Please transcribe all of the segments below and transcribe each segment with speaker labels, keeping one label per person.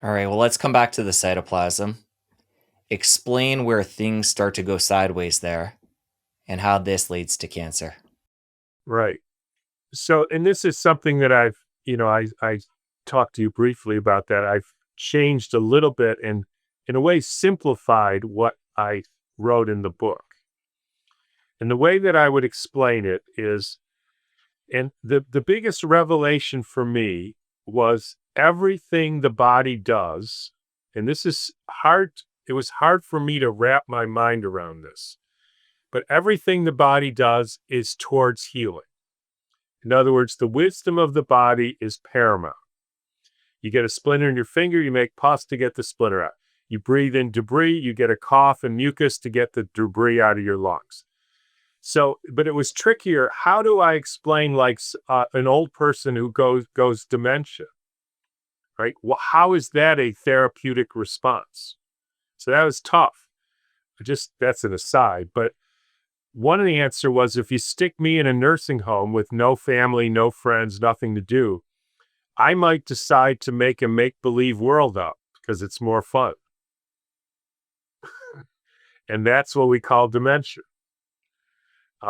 Speaker 1: All right, well, let's come back to the cytoplasm. Explain where things start to go sideways there and how this leads to cancer.
Speaker 2: Right. So, and this is something that I talked to you briefly about that. I've changed a little bit and, in a way, simplified what I wrote in the book. And the way that I would explain it is, and the biggest revelation for me was everything the body does, and this is hard. It was hard for me to wrap my mind around this, but everything the body does is towards healing. In other words, the wisdom of the body is paramount. You get a splinter in your finger, you make pus to get the splinter out. You breathe in debris, you get a cough and mucus to get the debris out of your lungs. So, but it was trickier. How do I explain, like, an old person who goes dementia, right? Well, how is that a therapeutic response? So that was tough. Just that's an aside, but one of the answer was if you stick me in a nursing home with no family, no friends, nothing to do, I might decide to make a make-believe world up because it's more fun. And that's what we call dementia.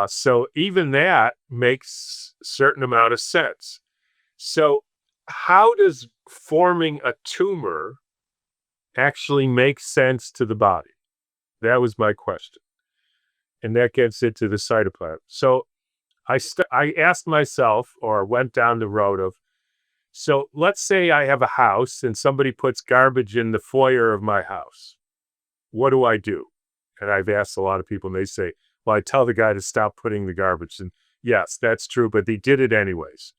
Speaker 2: So even that makes a certain amount of sense. So how does forming a tumor actually make sense to the body? That was my question. And that gets into the cytoplasm. So I asked myself, or went down the road of, so let's say I have a house and somebody puts garbage in the foyer of my house. What do I do? And I've asked a lot of people, and they say, well, I tell the guy to stop putting the garbage. And yes, that's true, but they did it anyways.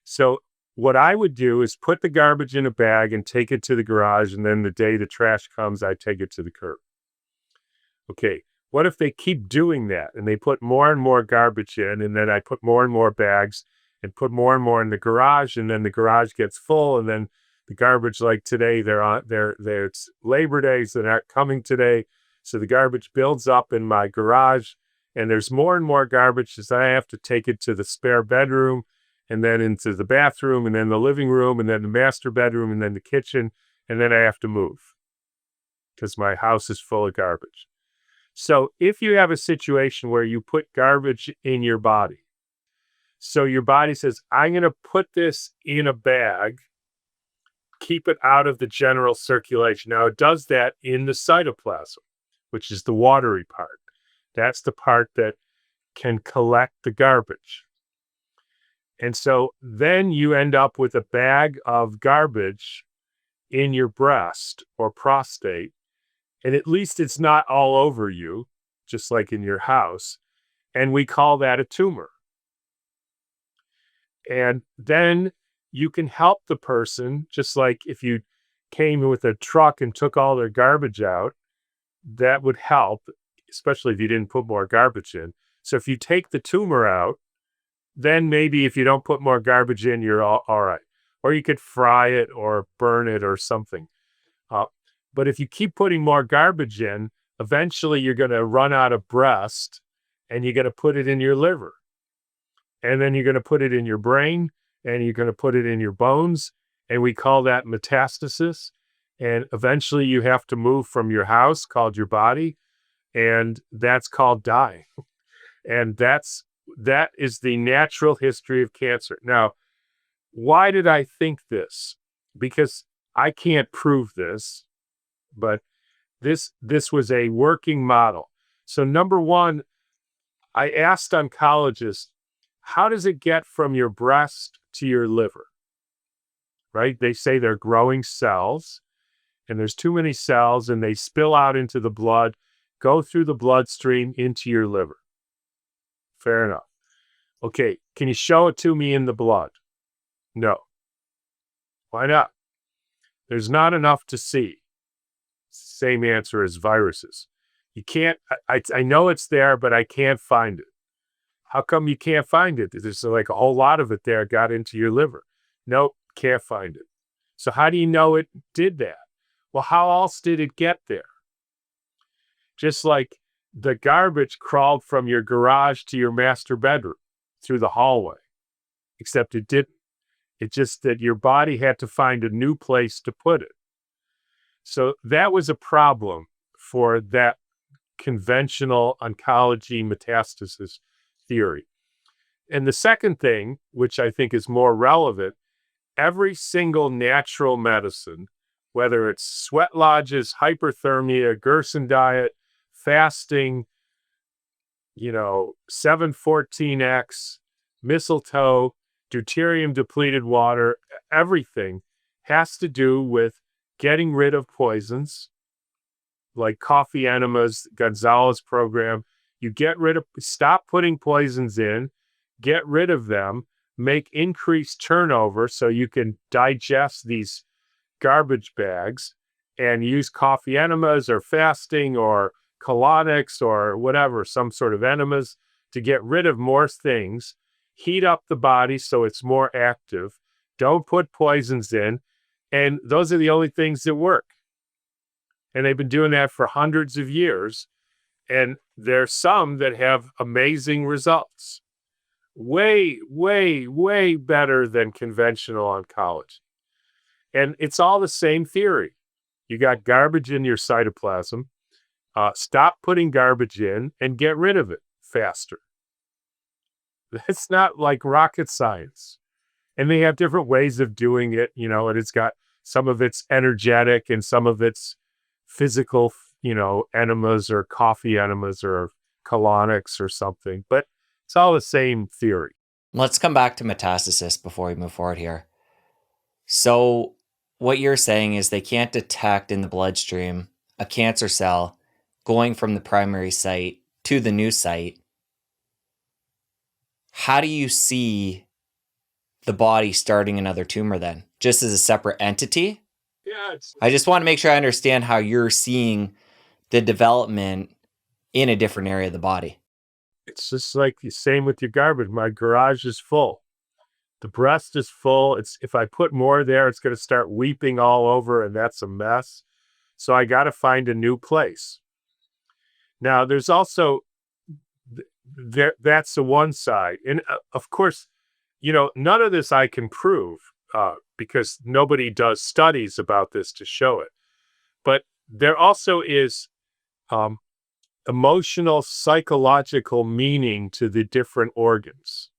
Speaker 2: So what I would do is put the garbage in a bag and take it to the garage. And then the day the trash comes, I take it to the curb. Okay. What if they keep doing that and they put more and more garbage in, and then I put more and more bags and put more and more in the garage, and then the garage gets full, and then the garbage, like today, it's Labor Day, so they're not coming today. So the garbage builds up in my garage, and there's more and more garbage as I have to take it to the spare bedroom, and then into the bathroom, and then the living room, and then the master bedroom, and then the kitchen, and then I have to move because my house is full of garbage. So if you have a situation where you put garbage in your body, so your body says, I'm going to put this in a bag, keep it out of the general circulation. Now, it does that in the cytoplasm, which is the watery part. That's the part that can collect the garbage. And so then you end up with a bag of garbage in your breast or prostate, and at least it's not all over you, just like in your house. And we call that a tumor. And then you can help the person, just like if you came with a truck and took all their garbage out, that would help, especially if you didn't put more garbage in. So if you take the tumor out, then maybe if you don't put more garbage in, you're all right. Or you could fry it or burn it or something. Uh, but if you keep putting more garbage in, eventually you're going to run out of breast and you're going to put it in your liver. And then you're going to put it in your brain and you're going to put it in your bones. And we call that metastasis. And eventually you have to move from your house called your body. And that's called dying. And that is the natural history of cancer. Now, why did I think this? Because I can't prove this, but this was a working model. So number one, I asked oncologists, how does it get from your breast to your liver? Right? They say they're growing cells, and there's too many cells, and they spill out into the blood, go through the bloodstream into your liver. Fair enough. Okay, can you show it to me in the blood? No. Why not? There's not enough to see. Same answer as viruses. You can't, I know it's there, but I can't find it. How come you can't find it? There's like a whole lot of it there got into your liver. Nope, can't find it. So how do you know it did that? Well, how else did it get there? Just like the garbage crawled from your garage to your master bedroom through the hallway, except it didn't. It's just that your body had to find a new place to put it. So that was a problem for that conventional oncology metastasis theory. And the second thing, which I think is more relevant, every single natural medicine, whether it's sweat lodges, hyperthermia, Gerson diet, fasting, 714X, mistletoe, deuterium depleted water, everything has to do with getting rid of poisons like coffee enemas, Gonzalez program. Stop putting poisons in, get rid of them, make increased turnover so you can digest these garbage bags and use coffee enemas or fasting or colonics or whatever, some sort of enemas to get rid of more things, heat up the body so it's more active, don't put poisons in, and those are the only things that work. And they've been doing that for hundreds of years, and there's some that have amazing results. Way, way, way better than conventional oncology. And it's all the same theory. You got garbage in your cytoplasm. Stop putting garbage in and get rid of it faster. It's not like rocket science. And they have different ways of doing it, and it's got some of it's energetic and some of it's physical, enemas or coffee enemas or colonics or something. But it's all the same theory.
Speaker 1: Let's come back to metastasis before we move forward here. So, what you're saying is they can't detect in the bloodstream a cancer cell going from the primary site to the new site. How do you see the body starting another tumor then? Just as a separate entity?
Speaker 2: Yeah,
Speaker 1: I just want to make sure I understand how you're seeing the development in a different area of the body.
Speaker 2: it's just like the same with your garbage. My garage is full. The breast is full. If I put more there, it's going to start weeping all over, and that's a mess. So I got to find a new place. Now, there's also that's the one side, and of course, none of this I can prove because nobody does studies about this to show it. But there also is emotional, psychological meaning to the different organs.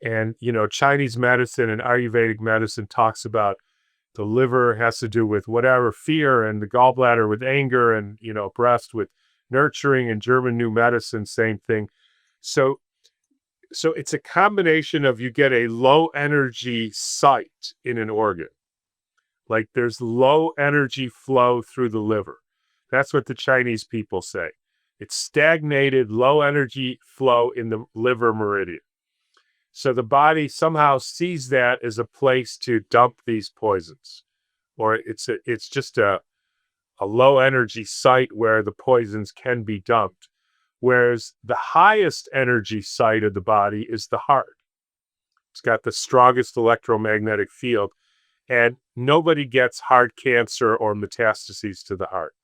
Speaker 2: And, Chinese medicine and Ayurvedic medicine talks about the liver has to do with whatever fear, and the gallbladder with anger, and, breast with nurturing, and German new medicine, same thing. So it's a combination of you get a low energy site in an organ. Like there's low energy flow through the liver. That's what the Chinese people say. It's stagnated, low energy flow in the liver meridian. So the body somehow sees that as a place to dump these poisons, or it's just a low energy site where the poisons can be dumped. Whereas the highest energy site of the body is the heart. It's got the strongest electromagnetic field, and nobody gets heart cancer or metastases to the heart,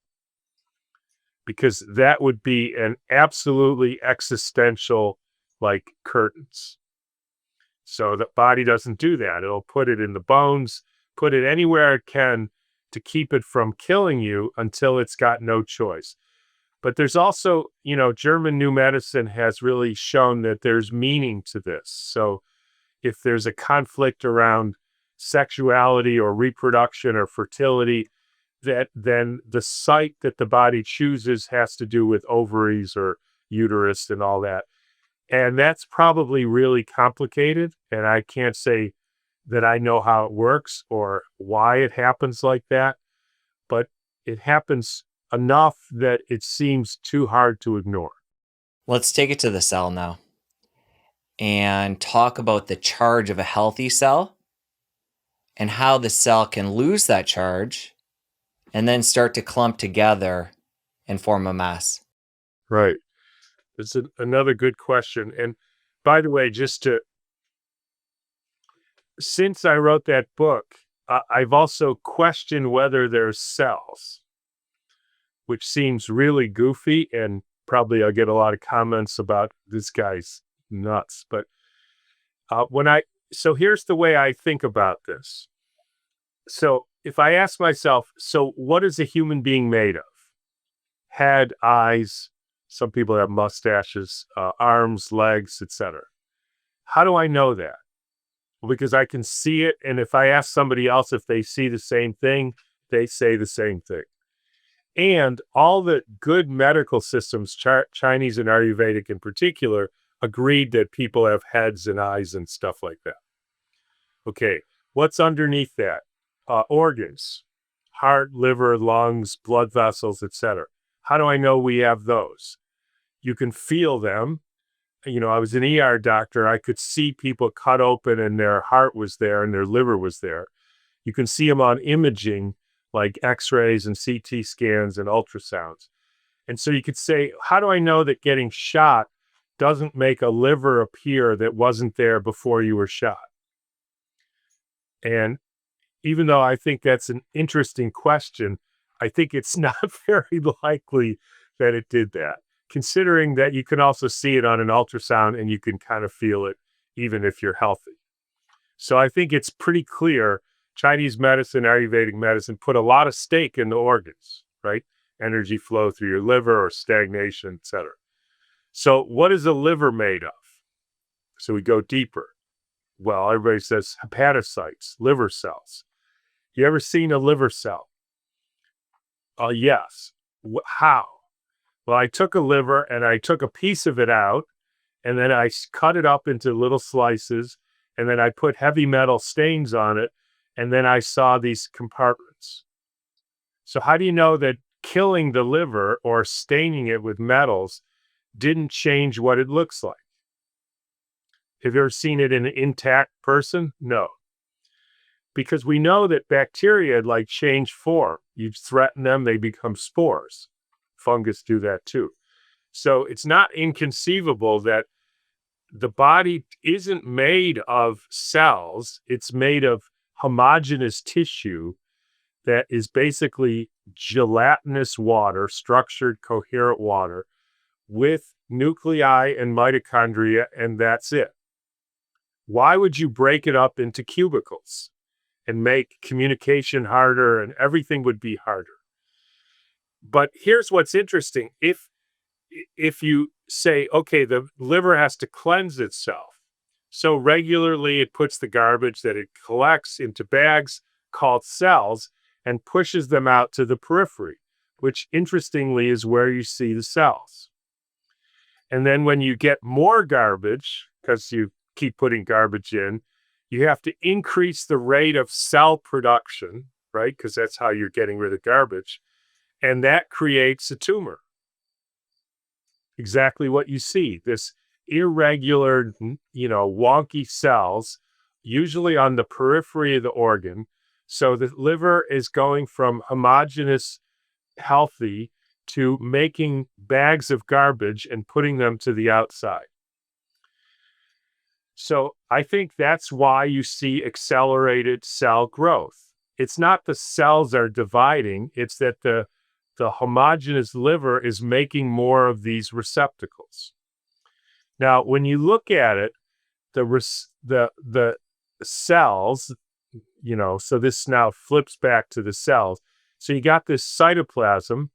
Speaker 2: because that would be an absolutely existential, like, curtains. So the body doesn't do that. It'll put it in the bones, put it anywhere it can to keep it from killing you until it's got no choice. But there's also, German new medicine has really shown that there's meaning to this. So if there's a conflict around sexuality or reproduction or fertility, then the site that the body chooses has to do with ovaries or uterus and all that. And that's probably really complicated. And I can't say that I know how it works or why it happens like that, but it happens enough that it seems too hard to ignore.
Speaker 1: Let's take it to the cell now and talk about the charge of a healthy cell and how the cell can lose that charge and then start to clump together and form a mass.
Speaker 2: Right. It's another good question. And by the way, since I wrote that book, I've also questioned whether there's cells, which seems really goofy, and probably I'll get a lot of comments about this guy's nuts. But so here's the way I think about this. So if I ask myself, so what is a human being made of? Head, eyes, some people have mustaches, arms, legs, etc. How do I know that? Well, because I can see it, and if I ask somebody else if they see the same thing, they say the same thing. And all the good medical systems, Chinese and Ayurvedic in particular, agreed that people have heads and eyes and stuff like that. Okay, what's underneath that? Organs, heart, liver, lungs, blood vessels, etc. How do I know we have those? You can feel them. I was an ER doctor. I could see people cut open and their heart was there and their liver was there. You can see them on imaging like x-rays and CT scans and ultrasounds. And so you could say, how do I know that getting shot doesn't make a liver appear that wasn't there before you were shot? And even though I think that's an interesting question, I think it's not very likely that it did that, considering that you can also see it on an ultrasound and you can kind of feel it even if you're healthy. So I think it's pretty clear Chinese medicine, Ayurvedic medicine put a lot of stake in the organs, right? Energy flow through your liver or stagnation, etc. So what is a liver made of? So we go deeper. Well, everybody says hepatocytes, liver cells. You ever seen a liver cell? Yes. How? Well, I took a liver and I took a piece of it out and then I cut it up into little slices and then I put heavy metal stains on it and then I saw these compartments. So how do you know that killing the liver or staining it with metals didn't change what it looks like? Have you ever seen it in an intact person? No. Because we know that bacteria like change form. You threaten them, they become spores. Fungus do that too. So it's not inconceivable that the body isn't made of cells. It's made of homogeneous tissue that is basically gelatinous water, structured, coherent water with nuclei and mitochondria, and that's it. Why would you break it up into cubicles and make communication harder and everything would be harder? But here's what's interesting. If you say, okay, the liver has to cleanse itself, so regularly it puts the garbage that it collects into bags called cells and pushes them out to the periphery, which interestingly is where you see the cells. And then when you get more garbage, because you keep putting garbage in, you have to increase the rate of cell production, right? Because that's how you're getting rid of garbage. And that creates a tumor. Exactly what you see, this irregular, wonky cells, usually on the periphery of the organ. So the liver is going from homogeneous, healthy to making bags of garbage and putting them to the outside. So I think that's why you see accelerated cell growth. It's not the cells are dividing, it's that the homogeneous liver is making more of these receptacles. Now, when you look at it, the cells, so this now flips back to the cells. So you got this cytoplasm,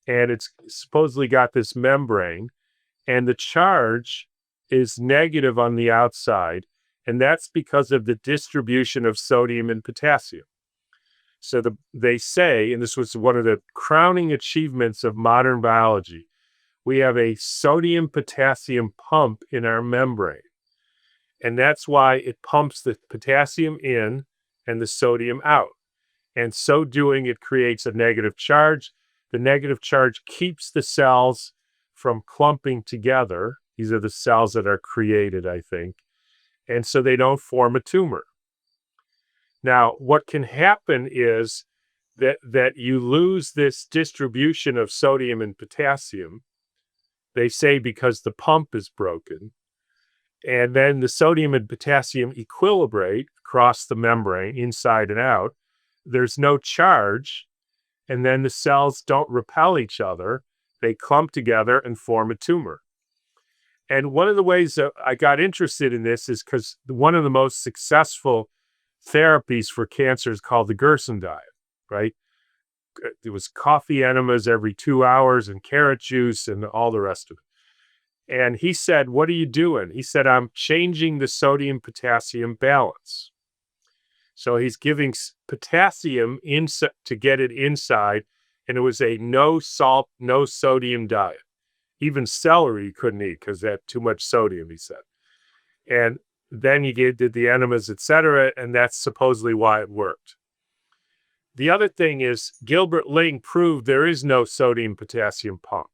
Speaker 2: and it's supposedly got this membrane, and the charge is negative on the outside, and that's because of the distribution of sodium and potassium. So they say, and this was one of the crowning achievements of modern biology, we have a sodium-potassium pump in our membrane. And that's why it pumps the potassium in and the sodium out. And so doing, it creates a negative charge. The negative charge keeps the cells from clumping together. These are the cells that are created, I think. And so they don't form a tumor. Now, what can happen is that you lose this distribution of sodium and potassium, they say because the pump is broken, and then the sodium and potassium equilibrate across the membrane, inside and out. There's no charge, and then the cells don't repel each other. They clump together and form a tumor. And one of the ways that I got interested in this is because one of the most successful therapies for cancer is called the Gerson diet. right? It was coffee enemas every 2 hours and carrot juice and all the rest of it. And he said, "What are you doing?" He said, "I'm changing the sodium potassium balance." So he's giving potassium to get it inside, and it was a no salt, no sodium diet. Even celery you couldn't eat because it had too much sodium, he said. And then he did the enemas, etc., and that's supposedly why it worked. The other thing is Gilbert Ling proved there is no sodium potassium pump.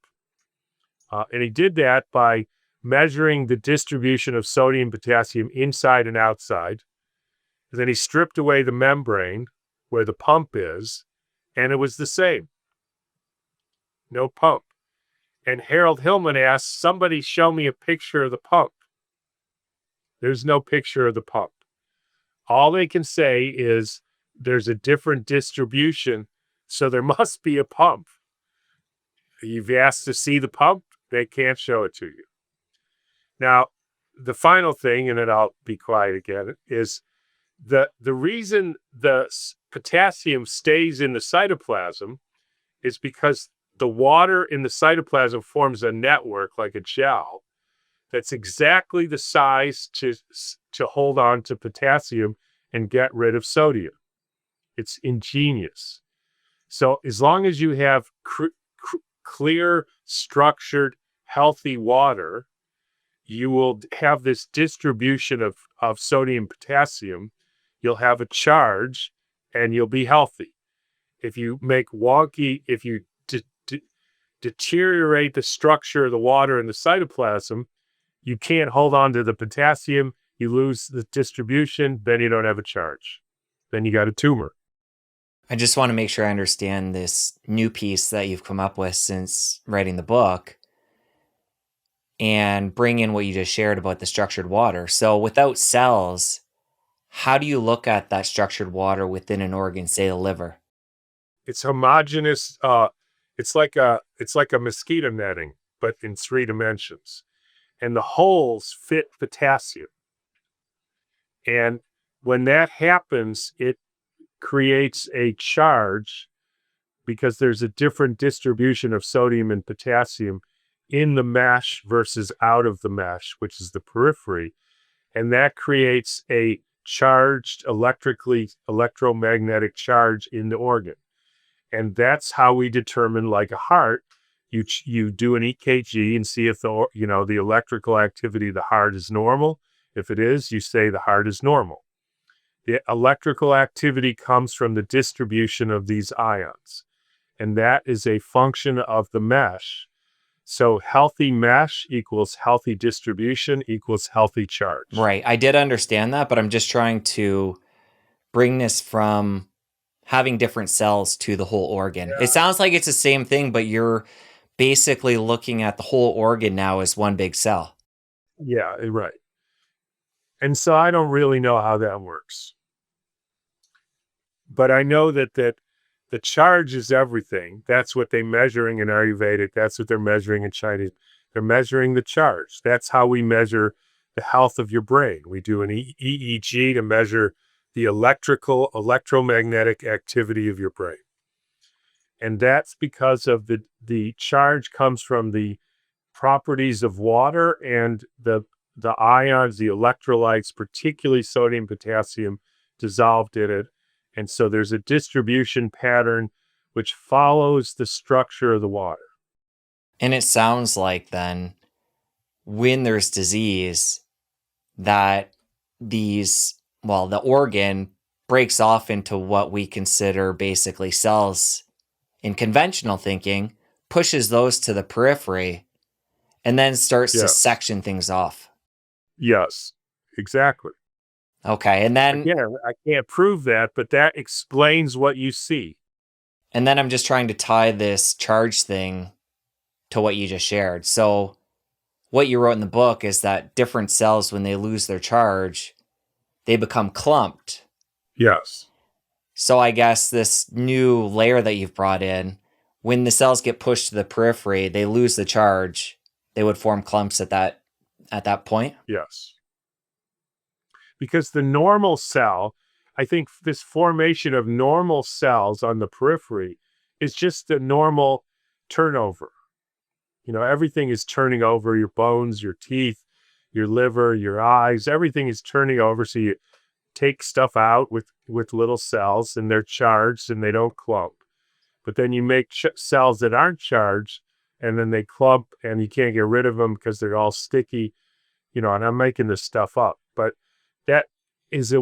Speaker 2: And he did that by measuring the distribution of sodium potassium inside and outside. And then he stripped away the membrane where the pump is, and it was the same. No pump. And Harold Hillman asked, "Somebody show me a picture of the pump." There's no picture of the pump. All they can say is there's a different distribution, so there must be a pump. You've asked to see the pump, they can't show it to you. Now, the final thing, and then I'll be quiet again, is the reason the potassium stays in the cytoplasm is because the water in the cytoplasm forms a network like a gel that's exactly the size to hold on to potassium and get rid of sodium. It's ingenious. So as long as you have clear, structured, healthy water, you will have this distribution of sodium potassium. You'll have a charge and you'll be healthy. If you make wonky, if you deteriorate the structure of the water in the cytoplasm, you can't hold on to the potassium. You lose the distribution, then you don't have a charge. Then you got a tumor.
Speaker 1: I just want to make sure I understand this new piece that you've come up with since writing the book and bring in what you just shared about the structured water. So without cells, how do you look at that structured water within an organ, say the liver?
Speaker 2: It's homogeneous. It's like a mosquito netting, but in 3 dimensions. And the holes fit potassium. And when that happens, it creates a charge because there's a different distribution of sodium and potassium in the mesh versus out of the mesh, which is the periphery. And that creates a charged electromagnetic charge in the organ. And that's how we determine, like a heart, you do an EKG and see if the electrical activity of the heart is normal. If it is, you say the heart is normal. The electrical activity comes from the distribution of these ions, and that is a function of the mesh. So healthy mesh equals healthy distribution equals healthy charge.
Speaker 1: Right. I did understand that, but I'm just trying to bring this from having different cells to the whole organ.
Speaker 2: Yeah.
Speaker 1: It sounds like it's the same thing, but you're basically looking at the whole organ now as one big cell.
Speaker 2: Yeah, right. And so I don't really know how that works. But I know that the charge is everything. That's what they're measuring in Ayurvedic. That's what they're measuring in Chinese. They're measuring the charge. That's how we measure the health of your brain. We do an EEG to measure the electromagnetic activity of your brain. And that's because of the charge comes from the properties of water and the ions, the electrolytes, particularly sodium, potassium, dissolved in it. And so there's a distribution pattern which follows the structure of the water.
Speaker 1: And it sounds like then when there's disease that the organ breaks off into what we consider basically cells in conventional thinking, pushes those to the periphery, and then starts to section things off.
Speaker 2: Yes, exactly.
Speaker 1: Okay, and then...
Speaker 2: Again, I can't prove that, but that explains what you see.
Speaker 1: And then I'm just trying to tie this charge thing to what you just shared. So what you wrote in the book is that different cells, when they lose their charge, they become clumped.
Speaker 2: Yes.
Speaker 1: So I guess this new layer that you've brought in, when the cells get pushed to the periphery, they lose the charge. They would form clumps at that point?
Speaker 2: Yes. Because the normal cell, I think this formation of normal cells on the periphery is just the normal turnover. Everything is turning over, your bones, your teeth, your liver, your eyes, everything is turning over. So you take stuff out with little cells and they're charged and they don't clump. But then you make cells that aren't charged and then they clump and you can't get rid of them because they're all sticky, and I'm making this stuff up. But that is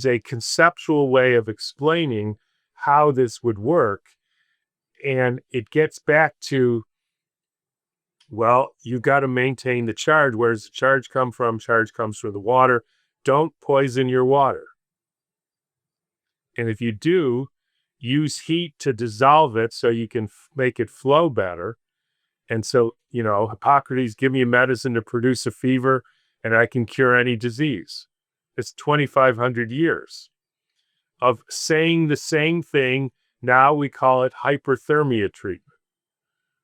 Speaker 2: a conceptual way of explaining how this would work. And it gets back to, well, you got to maintain the charge. Where does the charge come from? Charge comes from the water. Don't poison your water. And if you do, use heat to dissolve it so you can make it flow better. And so, Hippocrates, give me a medicine to produce a fever and I can cure any disease. It's 2,500 years of saying the same thing. Now we call it hyperthermia treatment,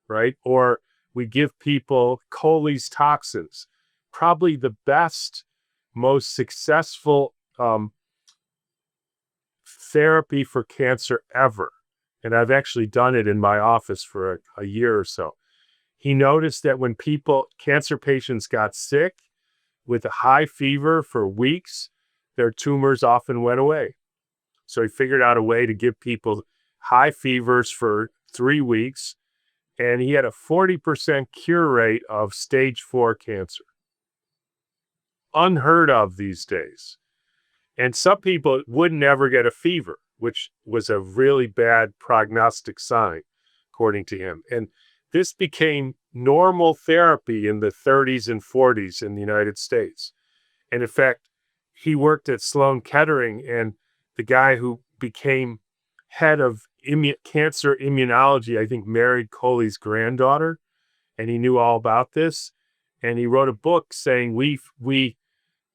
Speaker 2: right? Or we give people Coley's toxins, probably the best, most successful therapy for cancer ever. And I've actually done it in my office for a year or so. He noticed that when cancer patients got sick with a high fever for weeks, their tumors often went away. So he figured out a way to give people high fevers for 3 weeks, and he had a 40% cure rate of stage 4 cancer. Unheard of these days. And some people would never get a fever, which was a really bad prognostic sign, according to him. And this became normal therapy in the 30s and 40s in the United States. And in fact, he worked at Sloan Kettering, and the guy who became head of cancer immunology, I think, married Coley's granddaughter, and he knew all about this. And he wrote a book saying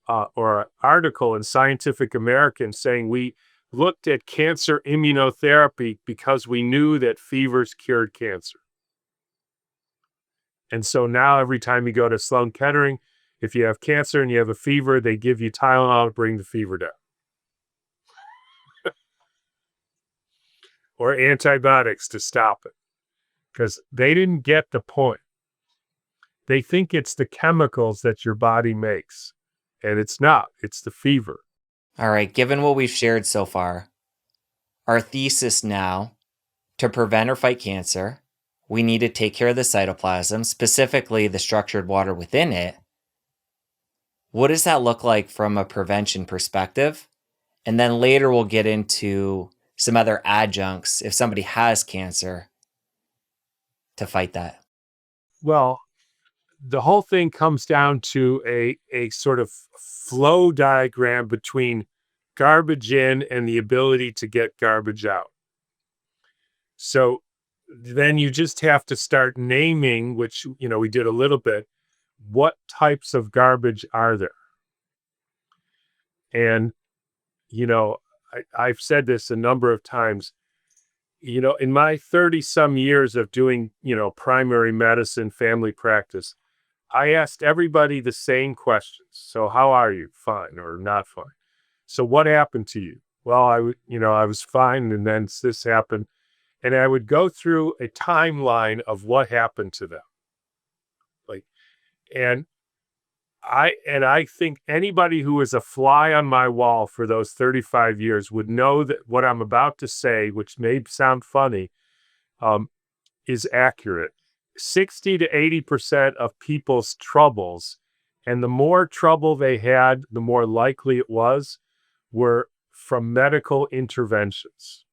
Speaker 2: or an article in Scientific American saying we looked at cancer immunotherapy because we knew that fevers cured cancer. And so now every time you go to Sloan Kettering, if you have cancer and you have a fever, they give you Tylenol to bring the fever down. Or antibiotics to stop it. Because they didn't get the point. They think it's the chemicals that your body makes. And it's not. It's the fever.
Speaker 1: All right, given what we've shared so far, our thesis now, to prevent or fight cancer, we need to take care of the cytoplasm, specifically the structured water within it. What does that look like from a prevention perspective? And then later we'll get into some other adjuncts if somebody has cancer to fight that.
Speaker 2: Well, the whole thing comes down to a sort of flow diagram between garbage in and the ability to get garbage out. So then you just have to start naming, which, we did a little bit, what types of garbage are there? And, I've said this a number of times, in my 30-some years of doing, primary medicine, family practice, I asked everybody the same questions. So how are you? Fine or not fine? So what happened to you? Well, I was fine, and then this happened. And I would go through a timeline of what happened to them. And I think anybody who is a fly on my wall for those 35 years would know that what I'm about to say, which may sound funny, is accurate. 60 to 80% of people's troubles, and the more trouble they had, the more likely it was, were from medical interventions.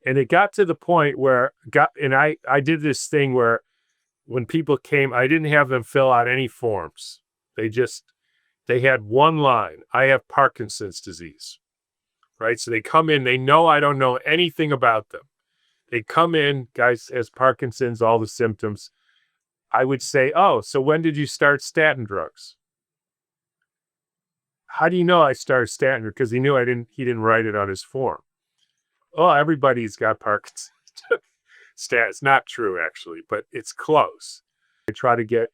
Speaker 2: And it got to the point where, I did this thing where when people came, I didn't have them fill out any forms. They had one line: I have Parkinson's disease, right? So they come in, they know I don't know anything about them. They come in, guys has Parkinson's, all the symptoms. I would say, oh, so when did you start statin drugs? How do you know I started statin? Because he knew he didn't write it on his form. Oh, everybody's got Parkinson's. It's not true, actually, but it's close. I try to get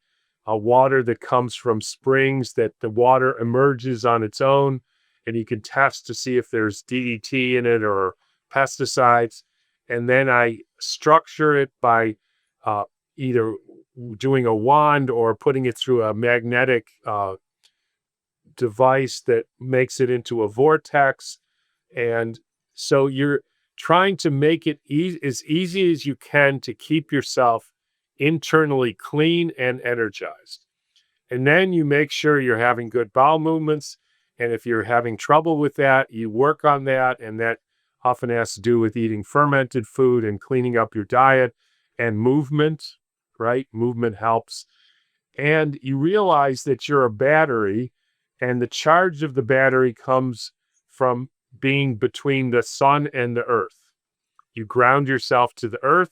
Speaker 2: a water that comes from springs, that the water emerges on its own and you can test to see if there's DDT in it or pesticides. And then I structure it by either doing a wand or putting it through a magnetic device that makes it into a vortex. And so you're trying to make it as easy as you can to keep yourself internally clean and energized. And then you make sure you're having good bowel movements. And if you're having trouble with that, you work on that. And that often has to do with eating fermented food and cleaning up your diet and movement, right? Movement helps. And you realize that you're a battery, and the charge of the battery comes from being between the sun and the earth. You ground yourself to the earth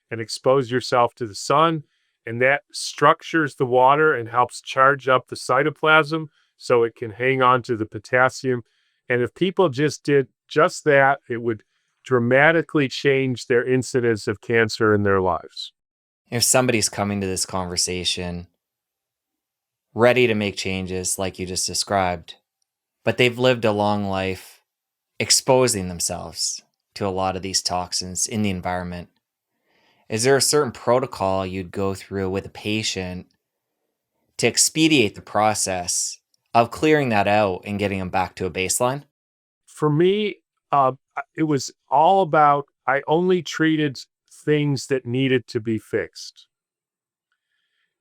Speaker 2: and expose yourself to the sun, and that structures the water and helps charge up the cytoplasm so it can hang on to the potassium. And if people just did just that, it would dramatically change their incidence of cancer in their lives.
Speaker 1: If somebody's coming to this conversation ready to make changes like you just described, but they've lived a long life exposing themselves to a lot of these toxins in the environment, is there a certain protocol you'd go through with a patient to expedite the process of clearing that out and getting them back to a baseline?
Speaker 2: For me, it was all about, I only treated things that needed to be fixed.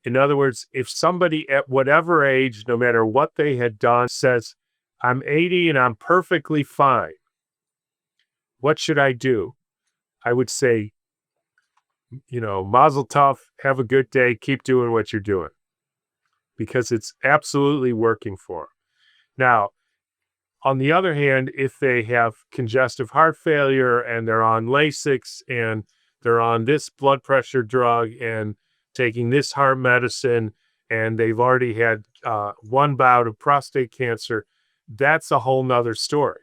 Speaker 2: In other words, if somebody at whatever age, no matter what they had done, says, I'm 80 and I'm perfectly fine, what should I do? I would say, mazel tov, have a good day, keep doing what you're doing, because it's absolutely working for them. Now, on the other hand, if they have congestive heart failure and they're on Lasix and they're on this blood pressure drug and taking this heart medicine, and they've already had one bout of prostate cancer, that's a whole nother story.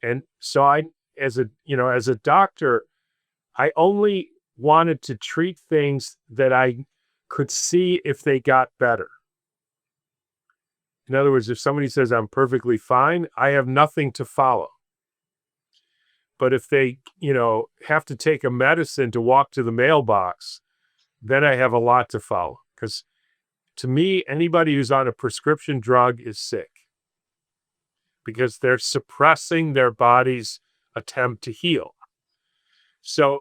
Speaker 2: And so as a doctor, I only wanted to treat things that I could see if they got better. In other words, if somebody says I'm perfectly fine, I have nothing to follow. But if they, have to take a medicine to walk to the mailbox, then I have a lot to follow. Because to me, anybody who's on a prescription drug is sick, because they're suppressing their body's attempt to heal. So,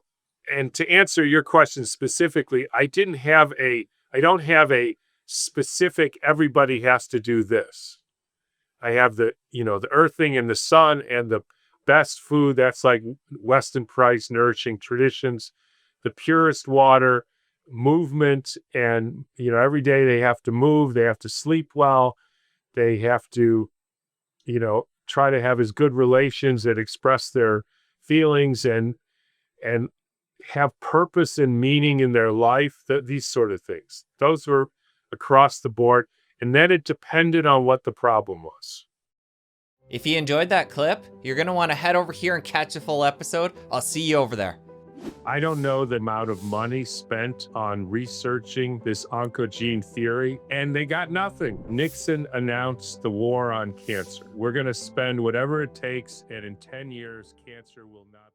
Speaker 2: and to answer your question specifically, I don't have a specific, everybody has to do this. I have the earthing and the sun and the best food. That's like Weston Price, Nourishing Traditions, the purest water, movement. And, every day they have to move, they have to sleep well, they have to, try to have as good relations that express their feelings and have purpose and meaning in their life, these sort of things. Those were across the board. And then it depended on what the problem was.
Speaker 1: If you enjoyed that clip, you're going to want to head over here and catch a full episode. I'll see you over there.
Speaker 2: I don't know the amount of money spent on researching this oncogene theory, and they got nothing. Nixon announced the war on cancer. We're going to spend whatever it takes, and in 10 years, cancer will not